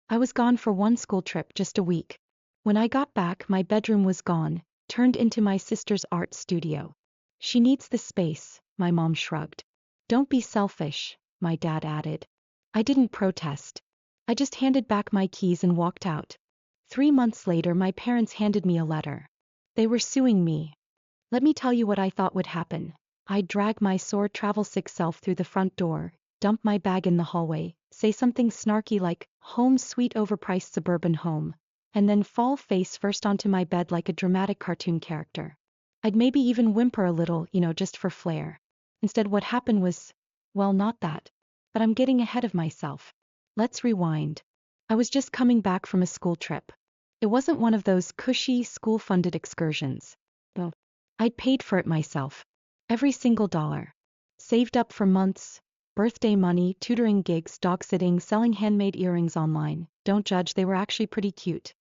I was gone for one school trip, just a week. When I got back, my bedroom was gone, turned into my sister's art studio. She needs the space, my mom shrugged. Don't be selfish, my dad added. I didn't protest. I just handed back my keys and walked out. 3 months later, my parents handed me a letter. They were suing me. Let me tell you what I thought would happen. I'd drag my sore travel-sick self through the front door, dump my bag in the hallway, say something snarky like, "Home sweet overpriced suburban home," and then fall face first onto my bed like a dramatic cartoon character. I'd maybe even whimper a little, just for flair. Instead, what happened was, well, not that. But I'm getting ahead of myself. Let's rewind. I was just coming back from a school trip. It wasn't one of those cushy, school-funded excursions. Though I'd paid for it myself. Every single dollar. Saved up for months. Birthday money, tutoring gigs, dog sitting, selling handmade earrings online. Don't judge, they were actually pretty cute.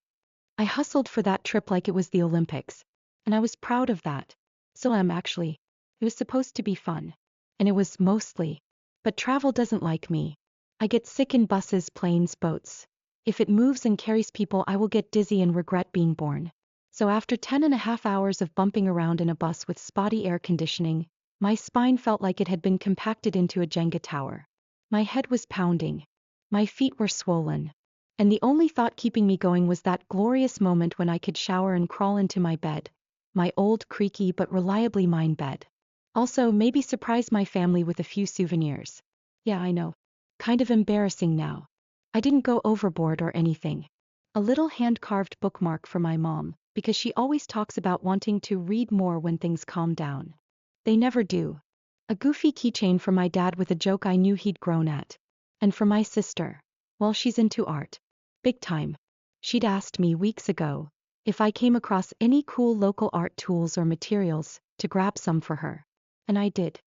I hustled for that trip like it was the Olympics. And I was proud of that. So actually. It was supposed to be fun. And it was, mostly. But travel doesn't like me. I get sick in buses, planes, boats. If it moves and carries people, I will get dizzy and regret being born. So after 10.5 hours of bumping around in a bus with spotty air conditioning, my spine felt like it had been compacted into a Jenga tower. My head was pounding. My feet were swollen. And the only thought keeping me going was that glorious moment when I could shower and crawl into my bed. My old, creaky but reliably mine bed. Also, maybe surprise my family with a few souvenirs. Yeah, I know. Kind of embarrassing now. I didn't go overboard or anything. A little hand-carved bookmark for my mom, because she always talks about wanting to read more when things calm down. They never do. A goofy keychain for my dad with a joke I knew he'd grown at. And for my sister. Well, she's into art. Big time. She'd asked me weeks ago if I came across any cool local art tools or materials, to grab some for her. And I did.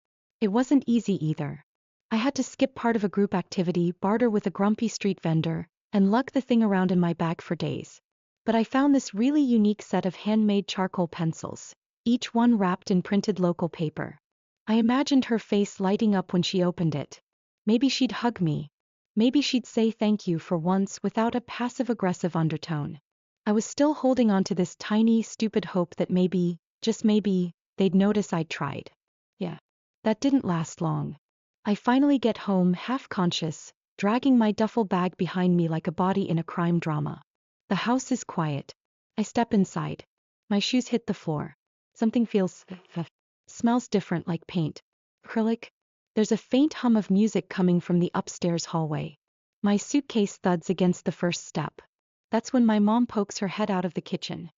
It wasn't easy either. I had to skip part of a group activity, barter with a grumpy street vendor, and lug the thing around in my bag for days. But I found this really unique set of handmade charcoal pencils, each one wrapped in printed local paper. I imagined her face lighting up when she opened it. Maybe she'd hug me. Maybe she'd say thank you for once without a passive-aggressive undertone. I was still holding on to this tiny, stupid hope that maybe, just maybe, they'd notice I'd tried. Yeah. That didn't last long. I finally get home, half-conscious, dragging my duffel bag behind me like a body in a crime drama. The house is quiet. I step inside. My shoes hit the floor. Something smells different, like paint. Acrylic. There's a faint hum of music coming from the upstairs hallway. My suitcase thuds against the first step. That's when my mom pokes her head out of the kitchen.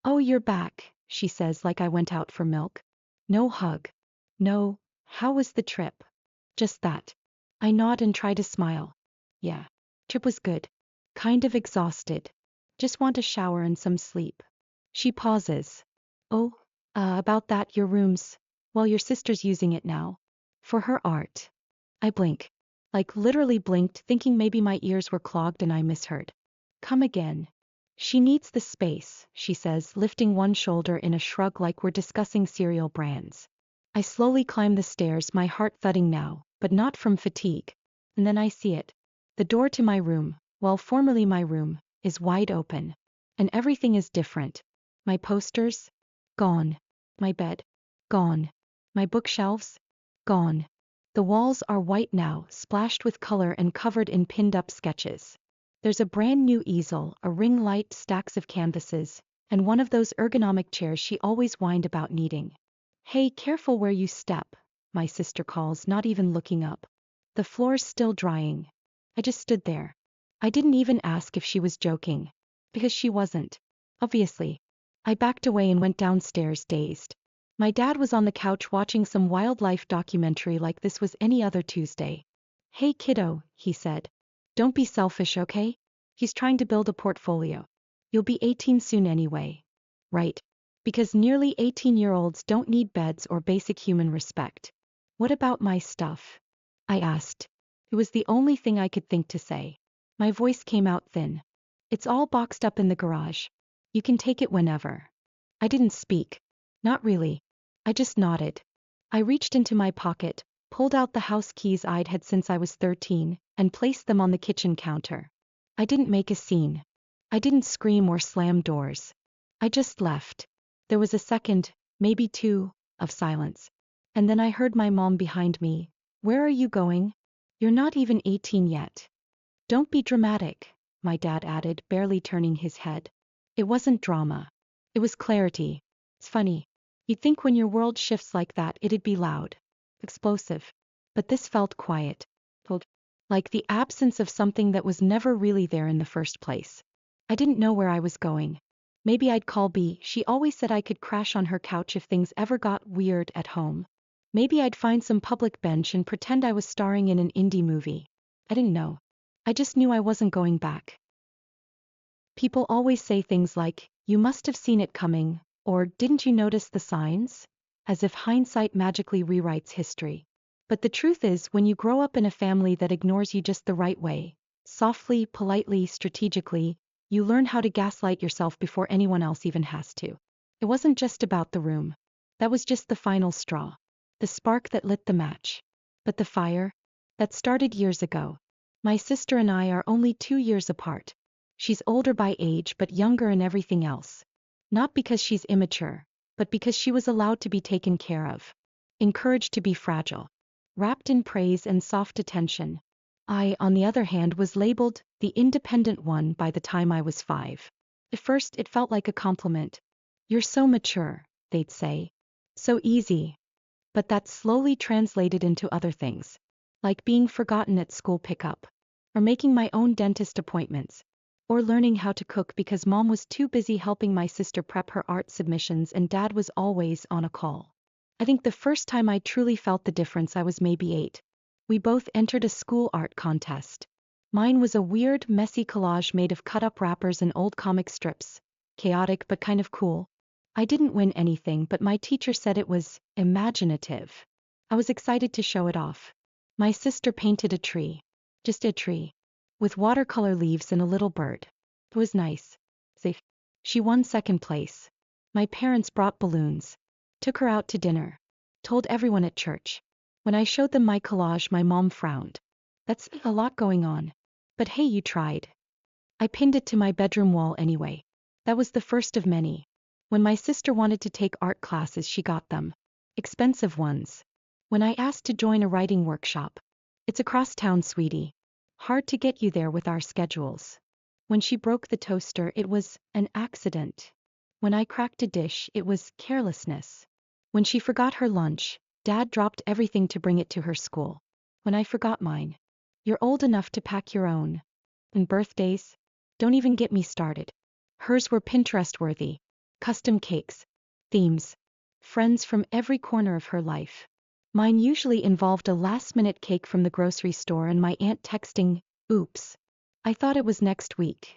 "Oh, you're back," she says like I went out for milk. No hug. No, "How was the trip?" Just that. I nod and try to smile. Yeah. Trip was good. Kind of exhausted. Just want a shower and some sleep. She pauses. "Oh, about that, your room's, well, your sister's using it now. For her art." I blink. Like literally blinked, thinking maybe my ears were clogged and I misheard. "Come again." "She needs the space," she says, lifting one shoulder in a shrug like we're discussing cereal brands. I slowly climb the stairs, my heart thudding now, but not from fatigue. And then I see it. The door to my room, well, formerly my room, is wide open. And everything is different. My posters? Gone. My bed? Gone. My bookshelves? Gone. The walls are white now, splashed with color and covered in pinned-up sketches. There's a brand new easel, a ring light, stacks of canvases, and one of those ergonomic chairs she always whined about needing. "Hey, careful where you step," my sister calls, not even looking up. The floor's still drying. I just stood there. I didn't even ask if she was joking. Because she wasn't. Obviously. I backed away and went downstairs, dazed. My dad was on the couch watching some wildlife documentary like this was any other Tuesday. "Hey kiddo," he said. "Don't be selfish, okay?" He's trying to build a portfolio. "You'll be 18 soon anyway." Right. Because nearly 18-year-olds don't need beds or basic human respect. "What about my stuff?" I asked. It was the only thing I could think to say. My voice came out thin. "It's all boxed up in the garage. You can take it whenever." I didn't speak. Not really. I just nodded. I reached into my pocket, pulled out the house keys I'd had since I was 13, and placed them on the kitchen counter. I didn't make a scene. I didn't scream or slam doors. I just left. There was a second, maybe two, of silence. And then I heard my mom behind me. Where are you going? You're not even 18 yet. Don't be dramatic, my dad added, barely turning his head. It wasn't drama. It was clarity. It's funny. You'd think when your world shifts like that it'd be loud, explosive. But this felt quiet. Like the absence of something that was never really there in the first place. I didn't know where I was going. Maybe I'd call B. She always said I could crash on her couch if things ever got weird at home. Maybe I'd find some public bench and pretend I was starring in an indie movie. I didn't know. I just knew I wasn't going back. People always say things like, you must have seen it coming, or didn't you notice the signs? As if hindsight magically rewrites history. But the truth is, when you grow up in a family that ignores you just the right way, softly, politely, strategically, you learn how to gaslight yourself before anyone else even has to. It wasn't just about the room. That was just the final straw. The spark that lit the match. But the fire? That started years ago. My sister and I are only 2 years apart. She's older by age but younger in everything else. Not because she's immature, but because she was allowed to be taken care of. Encouraged to be fragile. Wrapped in praise and soft attention. I, on the other hand, was labeled the independent one by the time I was 5. At first, it felt like a compliment. You're so mature, they'd say. So easy. But that slowly translated into other things. Like being forgotten at school pickup. Or making my own dentist appointments. Or learning how to cook because mom was too busy helping my sister prep her art submissions and dad was always on a call. I think the first time I truly felt the difference I was maybe 8. We both entered a school art contest. Mine was a weird, messy collage made of cut-up wrappers and old comic strips. Chaotic but kind of cool. I didn't win anything, but my teacher said it was imaginative. I was excited to show it off. My sister painted a tree. Just a tree. With watercolor leaves and a little bird. It was nice. Safe. She won second place. My parents brought balloons. Took her out to dinner. Told everyone at church. When I showed them my collage, my mom frowned. That's a lot going on. But hey, you tried. I pinned it to my bedroom wall anyway. That was the first of many. When my sister wanted to take art classes, she got them. Expensive ones. When I asked to join a writing workshop. It's across town, sweetie. Hard to get you there with our schedules. When she broke the toaster, it was an accident. When I cracked a dish, it was carelessness. When she forgot her lunch, Dad dropped everything to bring it to her school. When I forgot mine. You're old enough to pack your own. And birthdays? Don't even get me started. Hers were Pinterest-worthy. Custom cakes. Themes. Friends from every corner of her life. Mine usually involved a last-minute cake from the grocery store and my aunt texting, oops. I thought it was next week.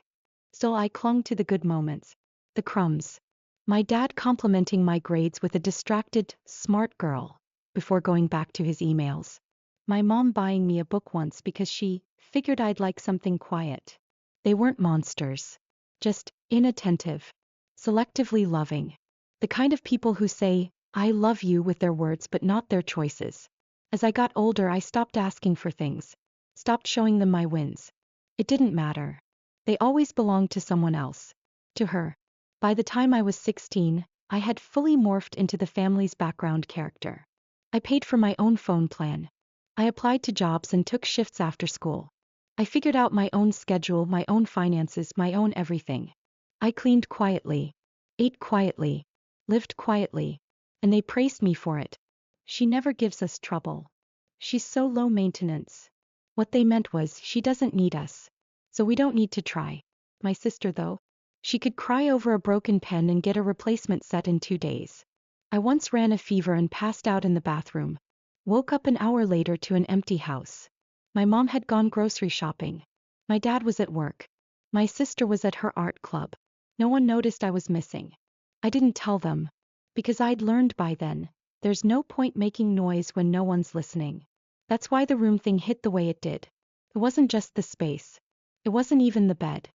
Still, I clung to the good moments. The crumbs. My dad complimenting my grades with a distracted, smart girl, before going back to his emails. My mom buying me a book once because she figured I'd like something quiet. They weren't monsters. Just inattentive. Selectively loving. The kind of people who say, I love you with their words but not their choices. As I got older, I stopped asking for things. Stopped showing them my wins. It didn't matter. They always belonged to someone else. To her. By the time I was 16, I had fully morphed into the family's background character. I paid for my own phone plan. I applied to jobs and took shifts after school. I figured out my own schedule, my own finances, my own everything. I cleaned quietly. Ate quietly. Lived quietly. And they praised me for it. She never gives us trouble. She's so low maintenance. What they meant was, she doesn't need us. So we don't need to try. My sister, though. She could cry over a broken pen and get a replacement set in 2 days. I once ran a fever and passed out in the bathroom. Woke up an hour later to an empty house. My mom had gone grocery shopping. My dad was at work. My sister was at her art club. No one noticed I was missing. I didn't tell them. Because I'd learned by then, there's no point making noise when no one's listening. That's why the room thing hit the way it did. It wasn't just the space. It wasn't even the bed.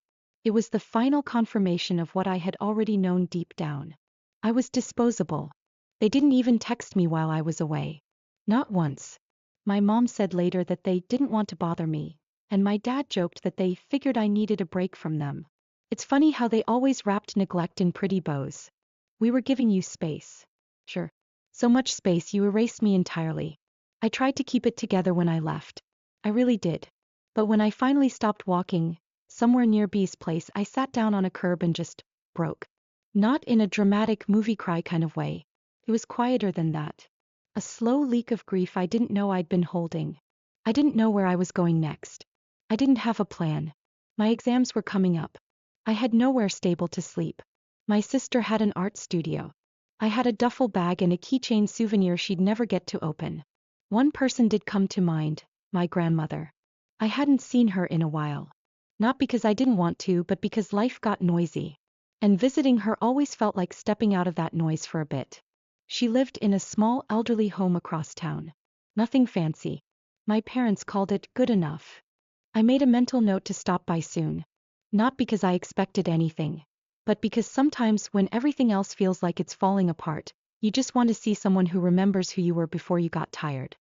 It was the final confirmation of what I had already known deep down. I was disposable. They didn't even text me while I was away. Not once. My mom said later that they didn't want to bother me. and my dad joked that they figured I needed a break from them. It's funny how they always wrapped neglect in pretty bows. We were giving you space. Sure. So much space you erased me entirely. I tried to keep it together when I left. I really did. But when I finally stopped walking, somewhere near B's place, I sat down on a curb and just broke. Not in a dramatic movie cry kind of way. It was quieter than that. A slow leak of grief I didn't know I'd been holding. I didn't know where I was going next. I didn't have a plan. My exams were coming up. I had nowhere stable to sleep. My sister had an art studio. I had a duffel bag and a keychain souvenir she'd never get to open. One person did come to mind, my grandmother. I hadn't seen her in a while. Not because I didn't want to, but because life got noisy. And visiting her always felt like stepping out of that noise for a bit. She lived in a small elderly home across town. Nothing fancy. My parents called it good enough. I made a mental note to stop by soon. Not because I expected anything, but because sometimes when everything else feels like it's falling apart, you just want to see someone who remembers who you were before you got tired.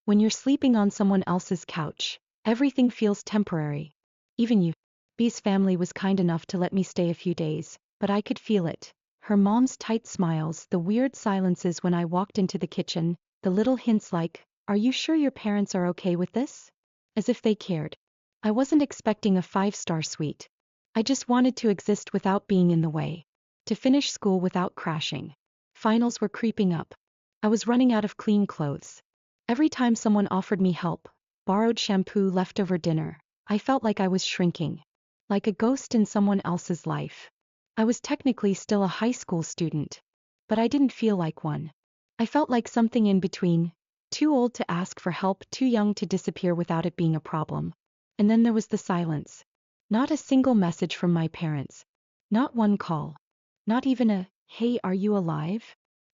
When you're sleeping on someone else's couch, everything feels temporary. Even you. B's family was kind enough to let me stay a few days, but I could feel it. Her mom's tight smiles, the weird silences when I walked into the kitchen, the little hints like, "Are you sure your parents are okay with this?" As if they cared. I wasn't expecting a 5-star suite. I just wanted to exist without being in the way. To finish school without crashing. Finals were creeping up. I was running out of clean clothes. Every time someone offered me help, borrowed shampoo, leftover dinner, I felt like I was shrinking. Like a ghost in someone else's life. I was technically still a high school student. But I didn't feel like one. I felt like something in between. Too old to ask for help, too young to disappear without it being a problem. And then there was the silence. Not a single message from my parents. Not one call. Not even a, "Hey, are you alive?"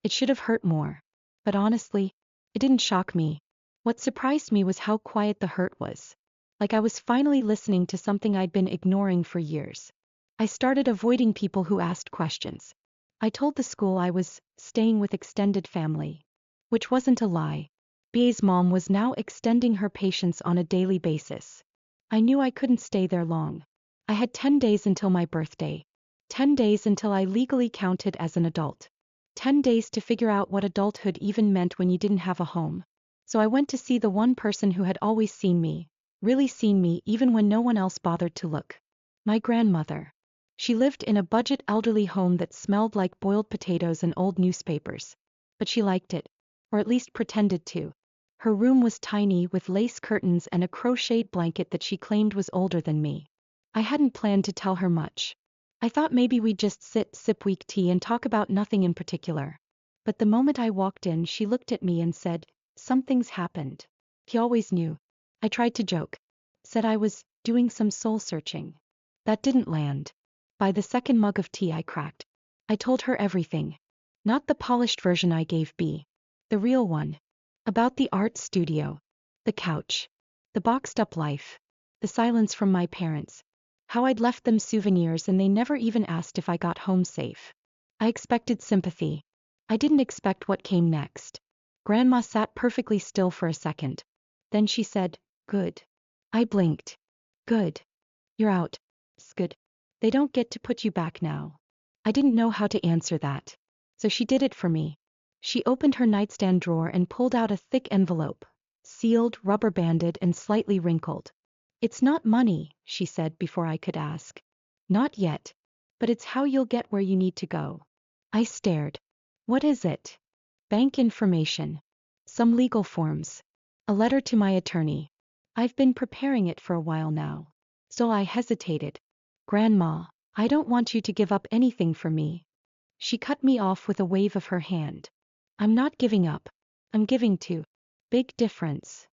It should have hurt more. But honestly, it didn't shock me. What surprised me was how quiet the hurt was. Like I was finally listening to something I'd been ignoring for years. I started avoiding people who asked questions. I told the school I was staying with extended family. Which wasn't a lie. B's mom was now extending her patience on a daily basis. I knew I couldn't stay there long. I had 10 days until my birthday. 10 days until I legally counted as an adult. 10 days to figure out what adulthood even meant when you didn't have a home. So I went to see the one person who had always seen me, really seen me even when no one else bothered to look. My grandmother. She lived in a budget elderly home that smelled like boiled potatoes and old newspapers. But she liked it. Or at least pretended to. Her room was tiny with lace curtains and a crocheted blanket that she claimed was older than me. I hadn't planned to tell her much. I thought maybe we'd just sit, sip weak tea and talk about nothing in particular. But the moment I walked in, she looked at me and said, "Something's happened." He always knew. I tried to joke. Said I was doing some soul searching. That didn't land. By the second mug of tea I cracked. I told her everything. Not the polished version I gave B. The real one. About the art studio. The couch. The boxed up life. The silence from my parents. How I'd left them souvenirs and they never even asked if I got home safe. I expected sympathy. I didn't expect what came next. Grandma sat perfectly still for a second. Then she said, "Good." I blinked. "Good. You're out." "Good. They don't get to put you back now." I didn't know how to answer that. So she did it for me. She opened her nightstand drawer and pulled out a thick envelope. Sealed, rubber banded, and slightly wrinkled. "It's not money," she said before I could ask. "Not yet. But it's how you'll get where you need to go." I stared. "What is it?" "Bank information. Some legal forms. A letter to my attorney. I've been preparing it for a while now." So I hesitated. "Grandma, I don't want you to give up anything for me." She cut me off with a wave of her hand. "I'm not giving up. I'm giving to." Big difference.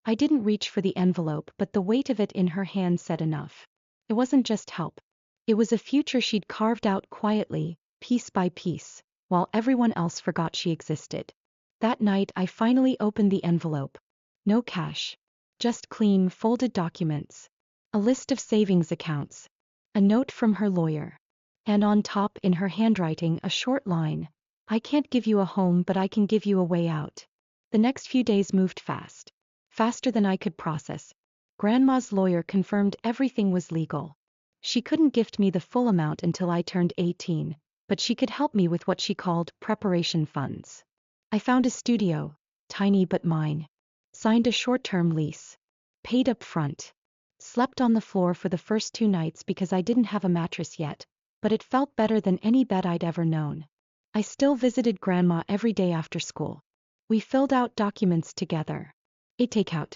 I didn't reach for the envelope, but the weight of it in her hand said enough. It wasn't just help. It was a future she'd carved out quietly, piece by piece, while everyone else forgot she existed. That night I finally opened the envelope. No cash. Just clean, folded documents. A list of savings accounts. A note from her lawyer. And on top, in her handwriting, a short line. "I can't give you a home, but I can give you a way out." The next few days moved fast. Faster than I could process. Grandma's lawyer confirmed everything was legal. She couldn't gift me the full amount until I turned 18, but she could help me with what she called preparation funds. I found a studio, tiny but mine. Signed a short-term lease. Paid up front. Slept on the floor for the first 2 nights because I didn't have a mattress yet, but it felt better than any bed I'd ever known. I still visited Grandma every day after school. We filled out documents together. Ate takeout.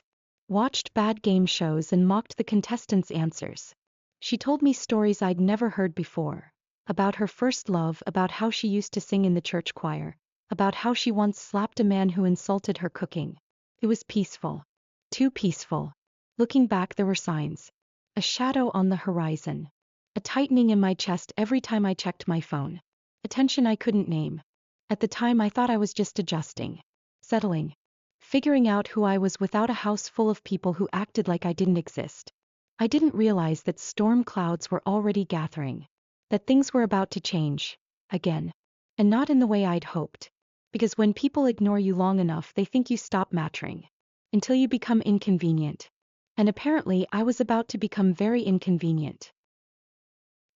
Watched bad game shows and mocked the contestants' answers. She told me stories I'd never heard before. About her first love, about how she used to sing in the church choir, about how she once slapped a man who insulted her cooking. It was peaceful. Too peaceful. Looking back, there were signs. A shadow on the horizon. A tightening in my chest every time I checked my phone. A tension I couldn't name. At the time I thought I was just adjusting. Settling. Figuring out who I was without a house full of people who acted like I didn't exist. I didn't realize that storm clouds were already gathering. That things were about to change. Again. And not in the way I'd hoped. Because when people ignore you long enough, they think you stop mattering. Until you become inconvenient. And apparently I was about to become very inconvenient.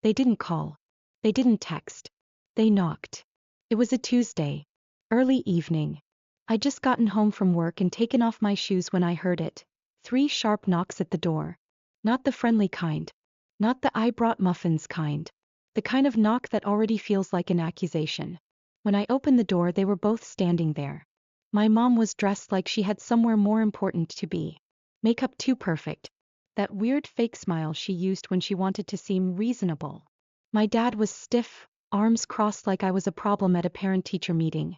They didn't call. They didn't text. They knocked. It was a Tuesday. Early evening. I'd just gotten home from work and taken off my shoes when I heard it. 3 sharp knocks at the door. Not the friendly kind. Not the "I brought muffins" kind. The kind of knock that already feels like an accusation. When I opened the door, they were both standing there. My mom was dressed like she had somewhere more important to be. Makeup too perfect. That weird fake smile she used when she wanted to seem reasonable. My dad was stiff, arms crossed like I was a problem at a parent-teacher meeting.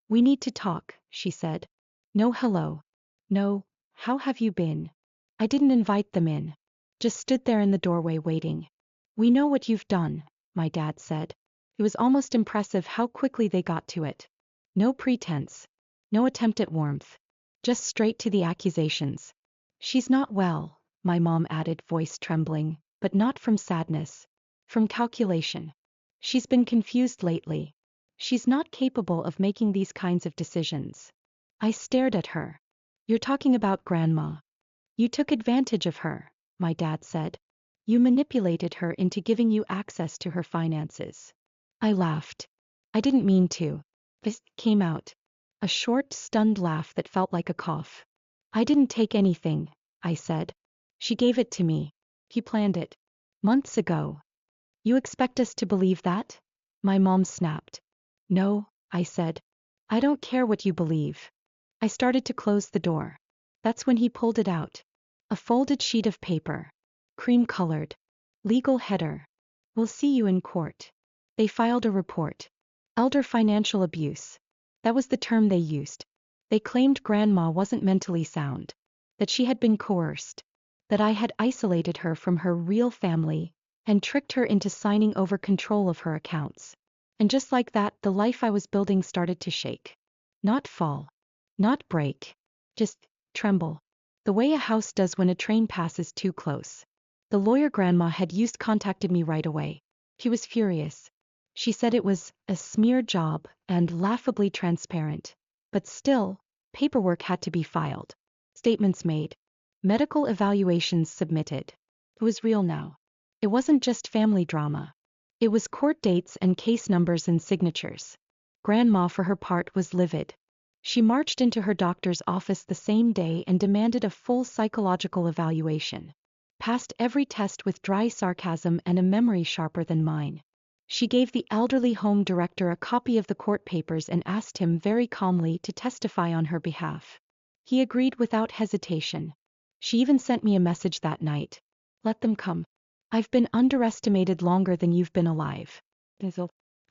"We need to talk," she said. No hello. No, "How have you been?" I didn't invite them in. Just stood there in the doorway waiting. "We know what you've done," my dad said. It was almost impressive how quickly they got to it. No pretense. No attempt at warmth. Just straight to the accusations. "She's not well," my mom added, voice trembling, but not from sadness. From calculation. "She's been confused lately. She's not capable of making these kinds of decisions." I stared at her. "You're talking about Grandma. You took advantage of her," my dad said. "You manipulated her into giving you access to her finances." I laughed. I didn't mean to. This came out. A short, stunned laugh that felt like a cough. "I didn't take anything," I said. "She gave it to me. He planned it. Months ago." "You expect us to believe that?" my mom snapped. "No," I said. "I don't care what you believe." I started to close the door. That's when he pulled it out. A folded sheet of paper. Cream-colored. Legal header. "We'll see you in court." They filed a report. Elder financial abuse. That was the term they used. They claimed Grandma wasn't mentally sound. That she had been coerced. That I had isolated her from her real family and tricked her into signing over control of her accounts. And just like that, the life I was building started to shake. Not fall. Not break. Just tremble. The way a house does when a train passes too close. The lawyer Grandma had used contacted me right away. He was furious. She said it was a smear job and laughably transparent. But still, paperwork had to be filed. Statements made. Medical evaluations submitted. It was real now. It wasn't just family drama. It was court dates and case numbers and signatures. Grandma, for her part, was livid. She marched into her doctor's office the same day and demanded a full psychological evaluation. Passed every test with dry sarcasm and a memory sharper than mine. She gave the elderly home director a copy of the court papers and asked him very calmly to testify on her behalf. He agreed without hesitation. She even sent me a message that night. "Let them come. I've been underestimated longer than you've been alive."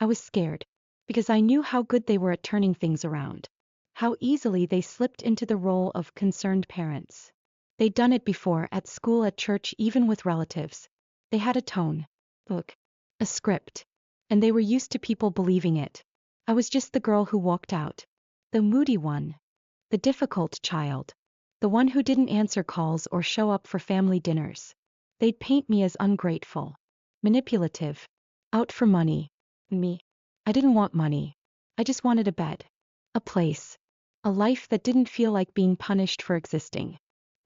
I was scared. Because I knew how good they were at turning things around. How easily they slipped into the role of concerned parents. They'd done it before, at school, at church, even with relatives. They had a tone. Look. A script. And they were used to people believing it. I was just the girl who walked out. The moody one. The difficult child. The one who didn't answer calls or show up for family dinners. They'd paint me as ungrateful. Manipulative. Out for money. Me. I didn't want money. I just wanted a bed. A place. A life that didn't feel like being punished for existing.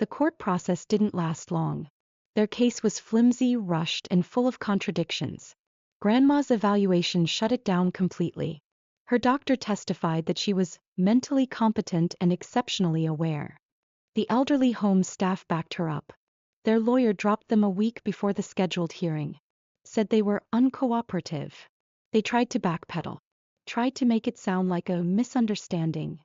The court process didn't last long. Their case was flimsy, rushed, and full of contradictions. Grandma's evaluation shut it down completely. Her doctor testified that she was mentally competent and exceptionally aware. The elderly home staff backed her up. Their lawyer dropped them a week before the scheduled hearing. Said they were uncooperative. They tried to backpedal. Tried to make it sound like a misunderstanding.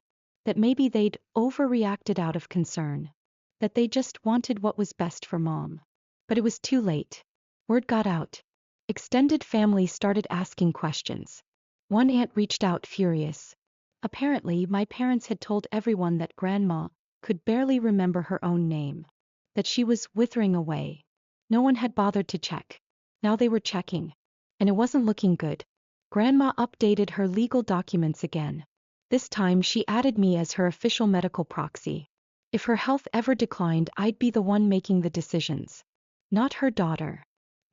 That maybe they'd overreacted out of concern. That they just wanted what was best for Mom. But it was too late. Word got out. Extended family started asking questions. One aunt reached out furious. Apparently, my parents had told everyone that Grandma could barely remember her own name. That she was withering away. No one had bothered to check. Now they were checking. And it wasn't looking good. Grandma updated her legal documents again. This time she added me as her official medical proxy. If her health ever declined, I'd be the one making the decisions. Not her daughter.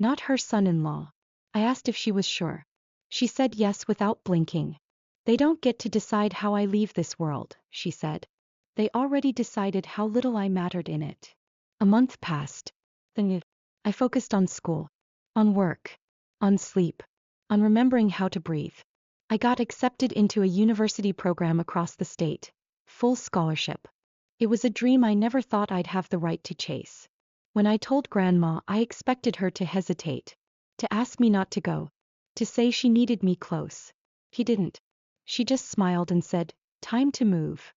Not her son-in-law. I asked if she was sure. She said yes without blinking. They don't get to decide how I leave this world, she said. They already decided how little I mattered in it. A month passed. Then I focused on school. On work. On sleep. On remembering how to breathe. I got accepted into a university program across the state. Full scholarship. It was a dream I never thought I'd have the right to chase. When I told Grandma, I expected her to hesitate. To ask me not to go. To say she needed me close. She didn't. She just smiled and said, "Time to move."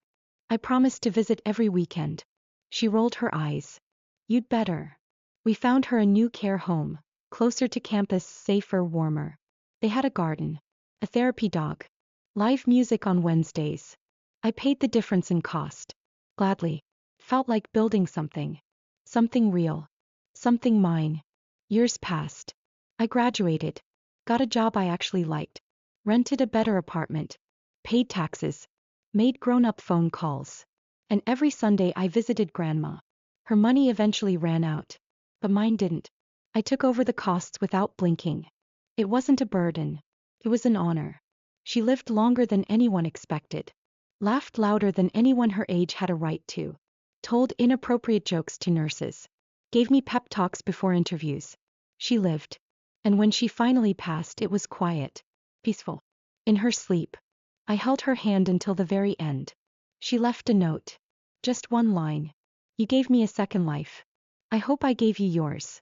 I promised to visit every weekend. She rolled her eyes. "You'd better." We found her a new care home. Closer to campus, safer, warmer. They had a garden. A therapy dog. Live music on Wednesdays. I paid the difference in cost. Gladly. Felt like building something. Something real. Something mine. Years passed. I graduated. Got a job I actually liked. Rented a better apartment. Paid taxes. Made grown-up phone calls. And every Sunday I visited Grandma. Her money eventually ran out. But mine didn't. I took over the costs without blinking. It wasn't a burden. It was an honor. She lived longer than anyone expected. Laughed louder than anyone her age had a right to. Told inappropriate jokes to nurses. Gave me pep talks before interviews. She lived. And when she finally passed, it was quiet. Peaceful. In her sleep. I held her hand until the very end. She left a note. Just one line. "You gave me a second life. I hope I gave you yours."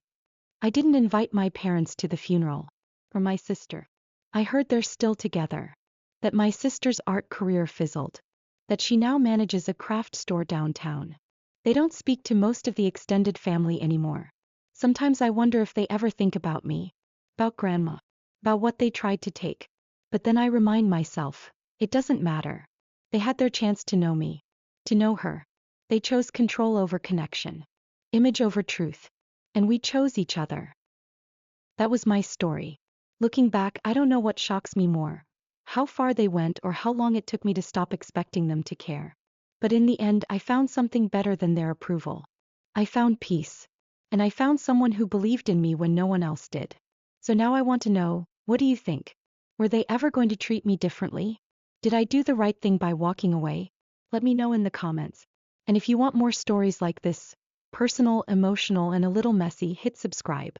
I didn't invite my parents to the funeral. Or my sister. I heard they're still together. That my sister's art career fizzled. That she now manages a craft store downtown. They don't speak to most of the extended family anymore. Sometimes I wonder if they ever think about me. About Grandma. About what they tried to take. But then I remind myself, it doesn't matter. They had their chance to know me. To know her. They chose control over connection. Image over truth. And we chose each other. That was my story. Looking back, I don't know what shocks me more. How far they went or how long it took me to stop expecting them to care. But in the end, I found something better than their approval. I found peace. And I found someone who believed in me when no one else did. So now I want to know, what do you think? Were they ever going to treat me differently? Did I do the right thing by walking away? Let me know in the comments. And if you want more stories like this, personal, emotional, and a little messy, hit subscribe.